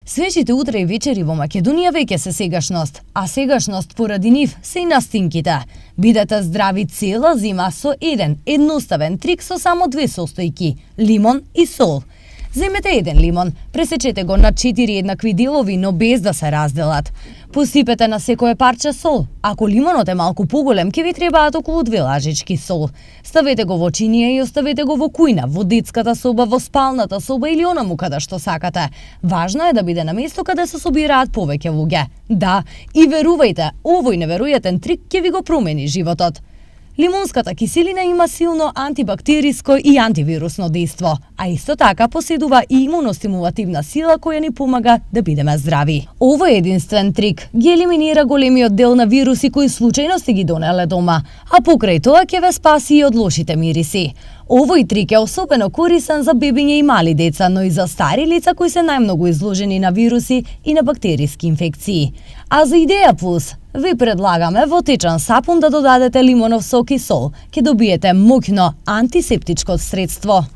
Свежите утре и вечери во Македонија веќе се сегашност, а сегашност поради нив се и настинките. Бидете здрави цела зима со еден едноставен трик со само 2 состојки – лимон и сол. Земете еден лимон, пресечете го на 4 еднакви делови, но без да се разделат. Посипете на секое парче сол. Ако лимонот е малку поголем, ќе ви требаат околу 2 лажички сол. Ставете го во чинија и оставете го во кујна, во детската соба, во спалната соба или онаму каде што сакате. Важно е да биде на место каде се собираат повеќе луѓе. Да, и верувајте, овој неверојатен трик ќе ви го промени животот. Лимонската киселина има силно антибактериско и антивирусно дејство, а исто така поседува и имуностимулативна сила која ни помага да бидеме здрави. Овој единствен трик ги елиминира големиот дел на вируси кои случајно сте ги донеле дома, а покрај тоа ќе ве спаси и од лошите мириси. Овој трик е особено корисен за бебиња и мали деца, но и за стари лица кои се најмногу изложени на вируси и на бактериски инфекции. А за идеја плюс, ви предлагаме во течен сапун да додадете лимонов сок и сол. Ќе добиете моќно антисептичко средство.